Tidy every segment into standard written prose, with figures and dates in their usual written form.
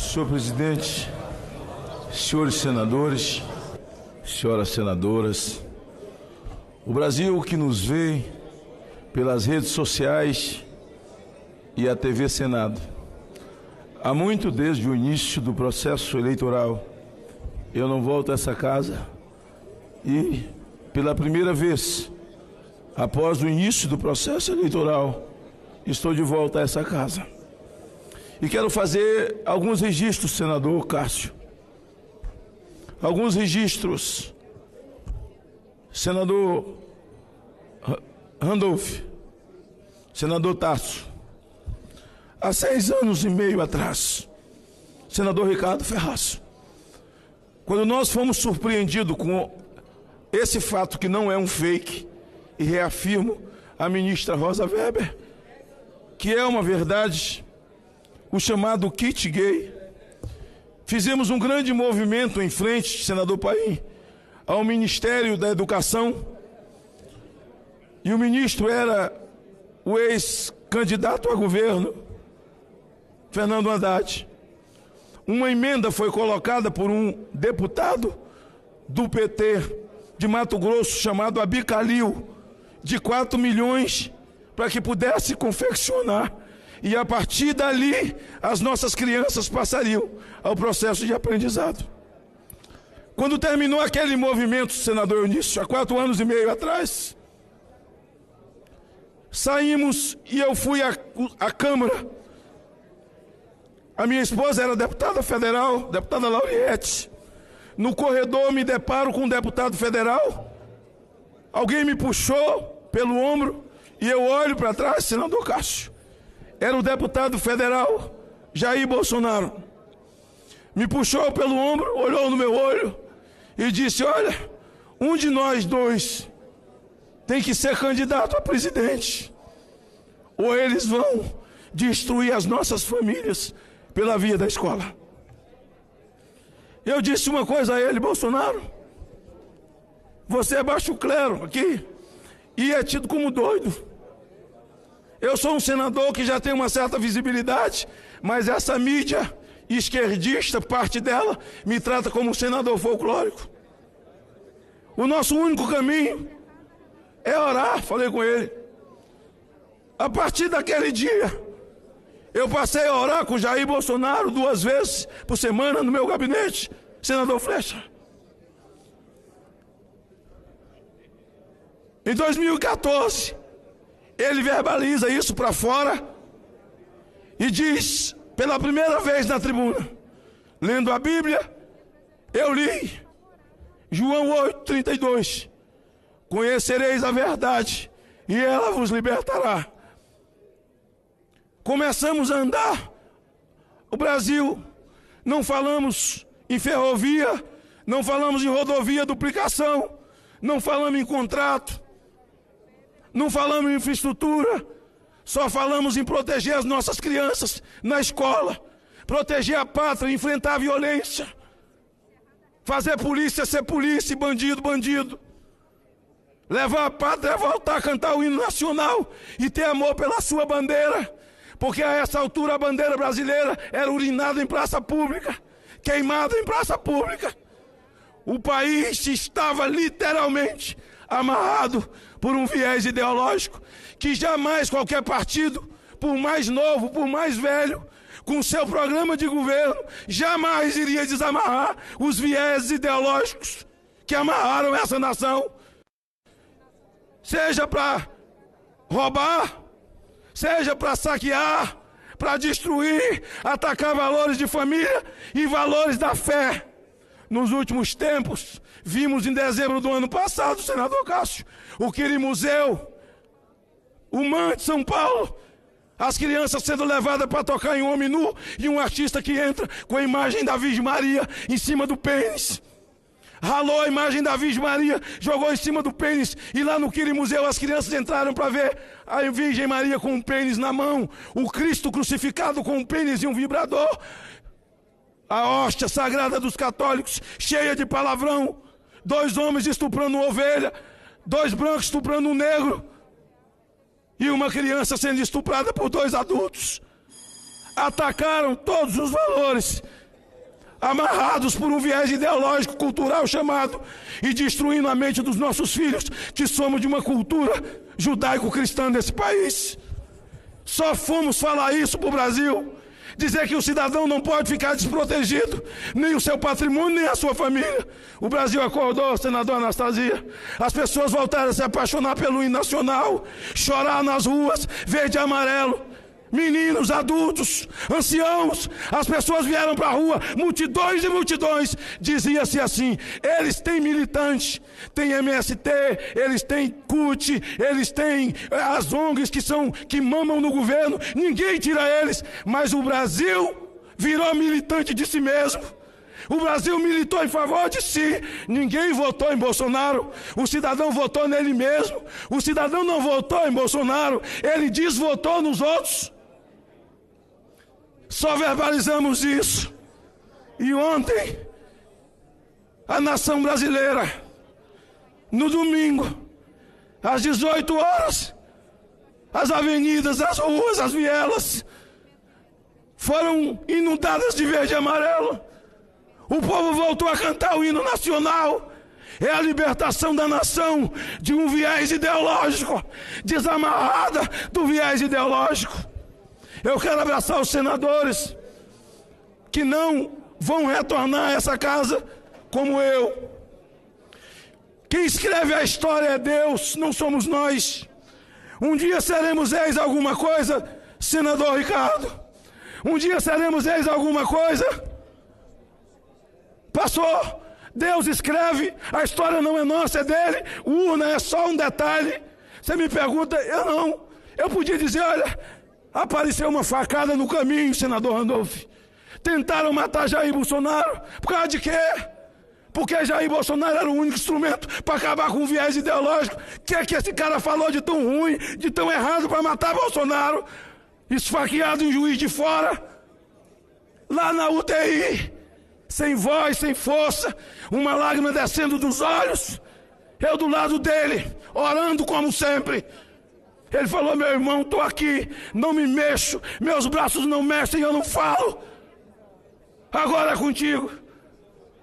Senhor presidente, senhores senadores, senhoras senadoras, o Brasil que nos vê pelas redes sociais e a TV Senado, há muito desde o início do processo eleitoral, eu não volto a essa casa e, pela primeira vez, após o início do processo eleitoral, estou de volta a essa casa. E quero fazer alguns registros, senador Cássio. Alguns registros, senador Randolph, senador Tasso. Há 6 anos e meio atrás, senador Ricardo Ferraz, quando nós fomos surpreendidos com esse fato que não é um fake, e reafirmo a ministra Rosa Weber, que é uma verdade, o chamado kit gay, fizemos um grande movimento em frente, senador Paim, ao Ministério da Educação, e o ministro era o ex-candidato a governo, Fernando Haddad. Uma emenda foi colocada por um deputado do PT de Mato Grosso, chamado Abicalil, de 4 milhões, para que pudesse confeccionar. E a partir dali, as nossas crianças passariam ao processo de aprendizado. Quando terminou aquele movimento, senador Eunício, há 4 anos e meio atrás, saímos e eu fui à Câmara. A minha esposa era deputada federal, deputada Lauriette. No corredor me deparo com um deputado federal. Alguém me puxou pelo ombro e eu olho para trás, senador Cássio. Era o deputado federal Jair Bolsonaro. Me puxou pelo ombro, olhou no meu olho e disse: olha, um de nós dois tem que ser candidato a presidente, ou eles vão destruir as nossas famílias pela via da escola. Eu disse uma coisa a ele: Bolsonaro, você é baixo clero aqui e é tido como doido. Eu sou um senador que já tem uma certa visibilidade, mas essa mídia esquerdista, parte dela, me trata como um senador folclórico. O nosso único caminho é orar, falei com ele. A partir daquele dia, eu passei a orar com Jair Bolsonaro 2 vezes por semana no meu gabinete, senador Flecha. Em 2014, ele verbaliza isso para fora e diz, pela primeira vez na tribuna, lendo a Bíblia, eu li João 8:32, conhecereis a verdade e ela vos libertará. Começamos a andar o Brasil, não falamos em ferrovia, não falamos em rodovia, duplicação, não falamos em contrato, não falamos em infraestrutura, só falamos em proteger as nossas crianças na escola, proteger a pátria, enfrentar a violência, fazer polícia ser polícia e bandido, bandido, levar a pátria a voltar a cantar o hino nacional e ter amor pela sua bandeira, porque a essa altura a bandeira brasileira era urinada em praça pública, queimada em praça pública. O país estava literalmente amarrado por um viés ideológico que jamais qualquer partido, por mais novo, por mais velho, com seu programa de governo, jamais iria desamarrar os viés ideológicos que amarraram essa nação. Seja para roubar, seja para saquear, para destruir, atacar valores de família e valores da fé. Nos últimos tempos, vimos em dezembro do ano passado, senador Cássio, o Quirimuseu, o MAN de São Paulo, as crianças sendo levadas para tocar em um homem nu e um artista que entra com a imagem da Virgem Maria em cima do pênis. Ralou a imagem da Virgem Maria, jogou em cima do pênis e lá no Quirimuseu as crianças entraram para ver a Virgem Maria com um pênis na mão, o Cristo crucificado com um pênis e um vibrador, a hóstia sagrada dos católicos cheia de palavrão, 2 homens estuprando uma ovelha, 2 brancos estuprando um negro e uma criança sendo estuprada por 2 adultos. Atacaram todos os valores amarrados por um viés ideológico, cultural chamado, e destruindo a mente dos nossos filhos, que somos de uma cultura judaico-cristã nesse país. Só fomos falar isso para o Brasil, dizer que o cidadão não pode ficar desprotegido, nem o seu patrimônio, nem a sua família. O Brasil acordou, senador Anastasia. As pessoas voltaram a se apaixonar pelo hino nacional, chorar nas ruas, verde e amarelo. Meninos, adultos, anciãos, as pessoas vieram para a rua, multidões e multidões. Dizia-se assim: eles têm militante, têm MST, eles têm CUT, eles têm as ONGs que mamam no governo, ninguém tira eles, mas o Brasil virou militante de si mesmo. O Brasil militou em favor de si. Ninguém votou em Bolsonaro. O cidadão votou nele mesmo. O cidadão não votou em Bolsonaro, ele desvotou nos outros. Só verbalizamos isso. E ontem, a nação brasileira, no domingo, às 18 horas, as avenidas, as ruas, as vielas foram inundadas de verde e amarelo. O povo voltou a cantar o hino nacional. É a libertação da nação de um viés ideológico, desamarrada do viés ideológico. Eu quero abraçar os senadores que não vão retornar a essa casa como eu. Quem escreve a história é Deus, não somos nós. Um dia seremos ex alguma coisa, senador Ricardo. Um dia seremos ex alguma coisa. Passou. Deus escreve, a história não é nossa, é dele. Urna é só um detalhe. Você me pergunta, eu não. Eu podia dizer, olha, apareceu uma facada no caminho, senador Randolph. Tentaram matar Jair Bolsonaro. Por causa de quê? Porque Jair Bolsonaro era o único instrumento para acabar com o viés ideológico. O que é que esse cara falou de tão ruim, de tão errado para matar Bolsonaro? Esfaqueado em Juiz de Fora, lá na UTI, sem voz, sem força, uma lágrima descendo dos olhos. Eu do lado dele, orando como sempre. Ele falou, meu irmão, estou aqui, não me mexo, meus braços não mexem, eu não falo. Agora é contigo.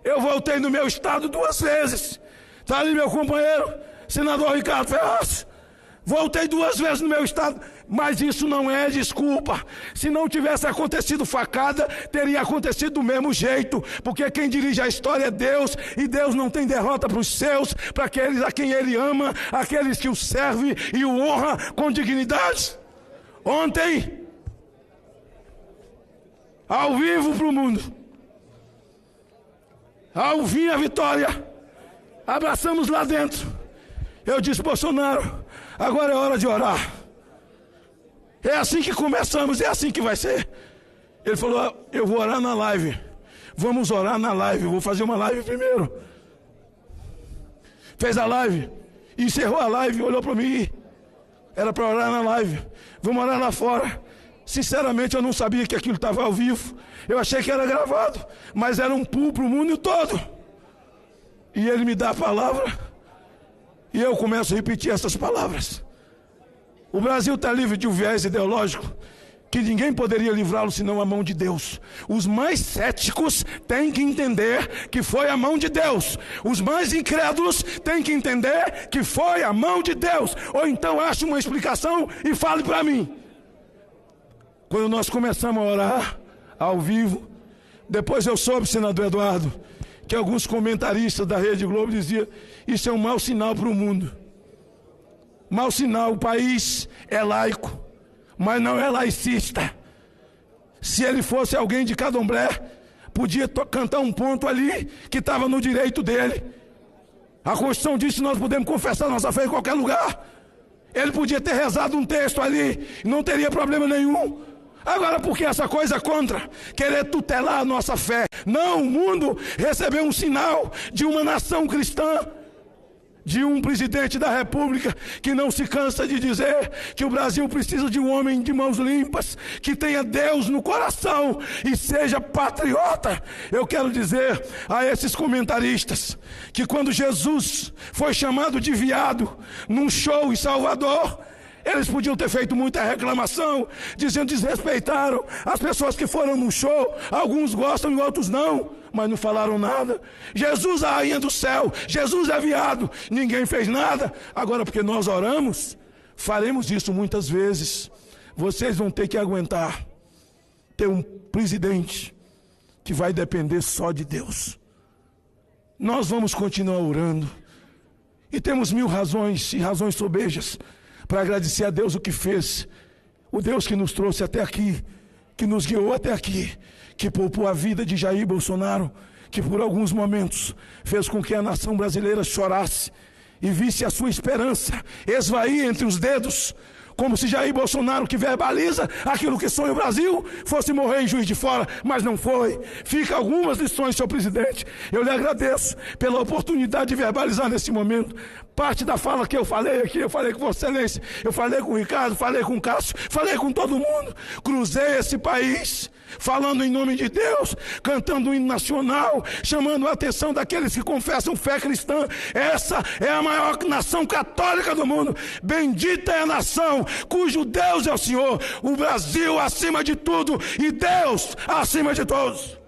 Eu voltei no meu estado 2 vezes. Está ali meu companheiro, senador Ricardo Ferraz. Voltei 2 vezes no meu estado, mas isso não é desculpa. Se não tivesse acontecido facada, teria acontecido do mesmo jeito, porque quem dirige a história é Deus, e Deus não tem derrota para os seus, para aqueles a quem Ele ama, aqueles que o servem e o honra com dignidade. Ontem, ao vivo para o mundo, ao vir a vitória, abraçamos lá dentro. Eu disse, Bolsonaro, agora é hora de orar. É assim que começamos, é assim que vai ser. Ele falou, eu vou orar na live. Vamos orar na live, vou fazer uma live primeiro. Fez a live, encerrou a live, olhou para mim. Era para orar na live. Vamos orar lá fora. Sinceramente, eu não sabia que aquilo estava ao vivo. Eu achei que era gravado, mas era um pulo para o mundo todo. E ele me dá a palavra, e eu começo a repetir essas palavras. O Brasil está livre de um viés ideológico que ninguém poderia livrá-lo senão a mão de Deus. Os mais céticos têm que entender que foi a mão de Deus. Os mais incrédulos têm que entender que foi a mão de Deus. Ou então ache uma explicação e fale para mim. Quando nós começamos a orar ao vivo, depois eu soube, senador Eduardo, que alguns comentaristas da Rede Globo diziam, isso é um mau sinal para o mundo. Mau sinal, o país é laico, mas não é laicista. Se ele fosse alguém de Candomblé, podia cantar um ponto ali que estava no direito dele. A Constituição diz que nós podemos confessar nossa fé em qualquer lugar. Ele podia ter rezado um texto ali, não teria problema nenhum. Agora, por que essa coisa contra querer tutelar a nossa fé? Não, o mundo recebeu um sinal de uma nação cristã, de um presidente da República que não se cansa de dizer que o Brasil precisa de um homem de mãos limpas, que tenha Deus no coração e seja patriota. Eu quero dizer a esses comentaristas que quando Jesus foi chamado de viado num show em Salvador, Eles podiam ter feito muita reclamação, dizendo que desrespeitaram as pessoas que foram no show. Alguns gostam e outros não, mas não falaram nada. Jesus, a rainha do céu, Jesus é viado, ninguém fez nada. Agora, porque nós oramos, faremos isso muitas vezes. Vocês vão ter que aguentar ter um presidente que vai depender só de Deus. Nós vamos continuar orando. E temos 1000 razões, e razões sobejas, para agradecer a Deus o que fez. O Deus que nos trouxe até aqui, que nos guiou até aqui, que poupou a vida de Jair Bolsonaro, que por alguns momentos fez com que a nação brasileira chorasse e visse a sua esperança esvair entre os dedos, como se Jair Bolsonaro, que verbaliza aquilo que sonha o Brasil, fosse morrer em Juiz de Fora, mas não foi. Fica algumas lições, senhor presidente. Eu lhe agradeço pela oportunidade de verbalizar nesse momento. Parte da fala que eu falei aqui, eu falei com Vossa Excelência, eu falei com o Ricardo, falei com o Cássio, falei com todo mundo. Cruzei esse país, falando em nome de Deus, cantando o hino nacional, chamando a atenção daqueles que confessam fé cristã. Essa é a maior nação católica do mundo. Bendita é a nação cujo Deus é o Senhor. O Brasil acima de tudo e Deus acima de todos.